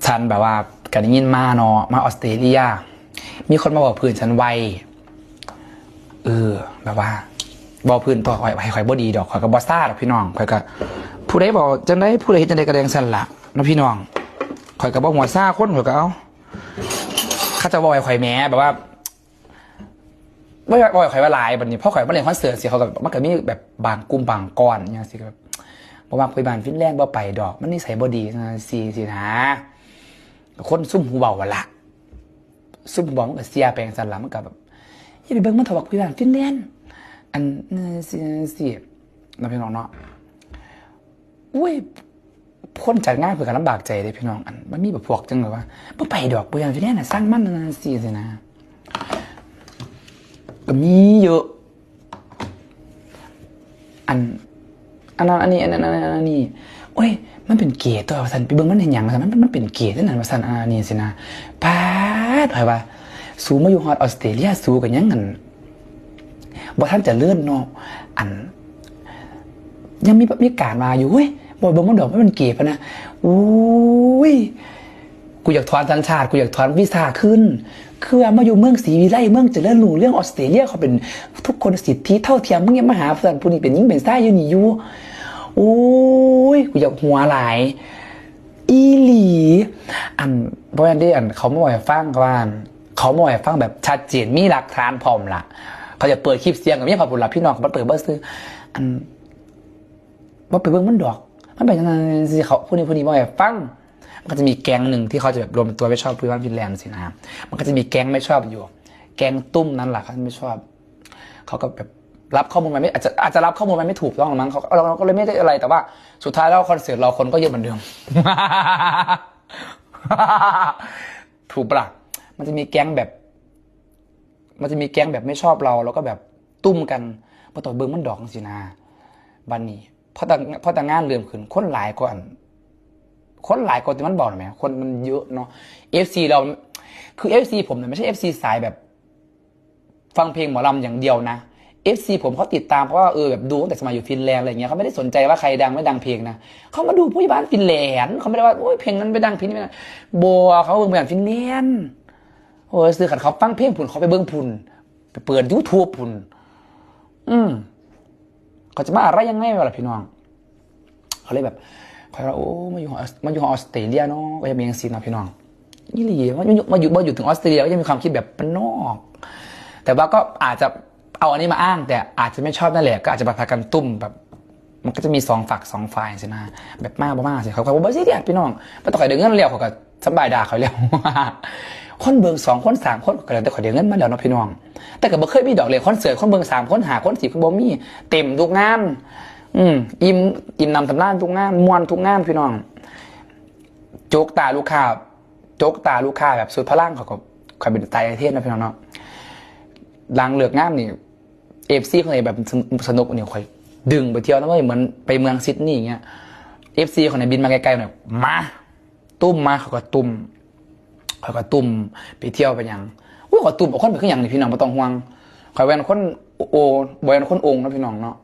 ฉันแบบว่ากันยินมาเนาะมาออสเตรเลียมีคนมาบอกพื้นฉันไวแบบว่าบอกพื้นตัวข่อยบ่ดีดอกข่อยกับบอซ่าดอกพี่น้องข่อยกับผู้ใดบอกจังได้ผู้ใดเห็นจังได้กระแดงสั่นละนะพี่น้องข่อยกับบอกหัวซ่าคนข่อยก็เอาข้าจะบอกข่อยแม้แบบว่าไม่บอกข่อยว่าลายแบบนี้เพราะข่อยมาเล่นคอนเสิร์ตสิเขากับมันก็มีแบบบางกลุ่มบางก้อนอย่างสิแบบบอกว่าคุยบานฟินแลนด์บ่ไปดอกมันนิสัยบ่ดีสินะคนซุ่มหูเบาละซุ่มหูเบามันก็เสียแปลงสั่นละมันก็แบบอย่าไปเบิ่งมันถอดคุยบานฟินแลนด์อันสินะพี่น้องเนาะอุ้ยคนจัดงานเพื่อการลำบากใจเลยพี่น้องอันมันมีแบบพวกจังเลยว่าบ่ไปดอกคุยบานฟินแลนด์น่ะสร้างมันสินะก็มีเยอะอันนี้โอ้ยมันเป็นเกย์ตัวสันไปเบิ่งมันเห็นอย่างสันมันเป็นเกย์นั่นน่ะสันนี่สินะป้าถอยว่าสูมาอยู่ฮอตออสเตรเลียสูกันยังงั้นบ่ท่านจะเลื่อนเนาะอันยังมีการมาอยู่เว้ยบ่เบิ่งมันดอกมันเป็นเกย์ปะนะอุ้ยกูอยากถอนสัญชาติกูอยากถอนวีซ่าขึ้นคือมาอยู่เมืองศรีวิไลเมืองเจริญรุ่งเรื่องออสเตรเลียเขาเป็นทุกคนสิทธิเท่าเทียมมึงยังมาหาผู้นั้นผู้นี้เป็นยิ่งเป็นซ่าอยู่นี่อยู่โอ้ยกูอยากหัวหลายอีหลีอันเพราะฉะนั้นเขาไม่บอกให้ฟังว่าเขาไม่บอกให้ฟังแบบชัดเจนมีหลักฐานพร้อมล่ะเขาจะเปิดคลิปเสียงกับพี่พาบุญหลับพี่น้องเขาเปิดเบอร์ซื้ออันว่าไปเบิ้งมันดอกมันเป็นยังไงสิเขาผู้นี้บอกให้ฟังมันก็จะมีแก๊งหนึ่งที่เขาจะแบบรวมตัวไม่ชอบพื้นบ้านฟินแลนด์สินะมันก็จะมีแก๊งไม่ชอบอยู่แก๊งตุ้มนั่นแหละเขาไม่ชอบเขาก็แบบรับข้อมูลมันไม่อาจจะรับข้อมูลมันไม่ถูกต้องหรือมั้งเราก็เลยไม่ได้อะไรแต่ว่าสุดท้ายแล้วคอนเสิร์ตเราคนก็เยอะเหมือนเดิม ถูกปะมันจะมีแก๊งแบบไม่ชอบเราแล้วก็แบบตุ้มกันพอต่อเบิ้งมันดอกสินะบันนี้พอแต่งานเริ่มขึ้นคนหลายกว่าที่มันบอกหน่อยไหมคนมันเยอะเนาะ FC เราคือ FC ผมเนี่ยไม่ใช่ FC สายแบบฟังเพลงหมอลำอย่างเดียวนะ FC ผมเขาติดตามเพราะว่าแบบดูตั้งแต่สมัยอยู่ฟินแลนด์อะไรเงี้ยเขาไม่ได้สนใจว่าใครดังไม่ดังเพลงนะเขามาดูผู้ใหญ่บ้านฟินแลนด์เขาไม่ได้ว่าโอ้ยเพลงนั้นไม่ดังเพลงนี้ไม่ดังบัวเขาเบิ่งแบบฟินแลนด์โอ้ยซื้อขัดเขาฟังเพลงผุนเขาไปเบิ่งผุนไปเปิดYouTubeผุนเขาจะมาอะไรยังไงวะล่ะพี่น้องเขาเลยแบบเขาว่าโอ้มาอยู่ออสเตรเลียเนาะก็จะมีอย่างซีนะพี่น้องนี่หลีมาอยู่ถึงออสเตรเลียก็จะมีความคิดแบบเป็นนอกแต่ว่าก็อาจจะเอาอันนี้มาอ้างแต่อาจจะไม่ชอบนั่นแหละก็อาจจะพากันตุ้มแบบมันก็จะมี2 ฝั่ง2 ฝ่ายสินะแบบมากบ่มากสิเขาบอกว่าสิเนี่ยพี่น้องไม่ต้องขอเดือดเงินเลี้ยวเขาก็สบายด่าเขาเลี้ยวคนเบิ่ง2 คน 3 คนก็แล้วแต่ขอเดือดเงินมาแล้วเนาะพี่น้องแต่ก็บ่เคยมีดอกเลยคอนเสิร์ตคนเบิ่ง3 คน5 คน10 คนบ่มีเต็มทุกงานอิ่มนำตำนานทุกงานมวนทุกงานพี่น้องโจกตาลูกค้าแบบสุดพลังเขาก็คอยเป็นตายไอเทศนะพี่น้องเนาะหลังเลือกงานนี่FCคนไหนแบบสนุกเนี่ยคอยดึงไปเที่ยวนะเว้ยเหมือนไปเมืองซิดนีย์อย่างเงี้ย FCคนไหนบินมาไกลๆหน่อยมาตุ้มมาเขาก็ตุ้มไปเที่ยวไปยังเขาตุ้มเอาคนไปขึ้นอย่างนี่พี่น้องไม่ต้องห่วงคอยแวนคนโบยคนองค์นะพี่น้องเนาะ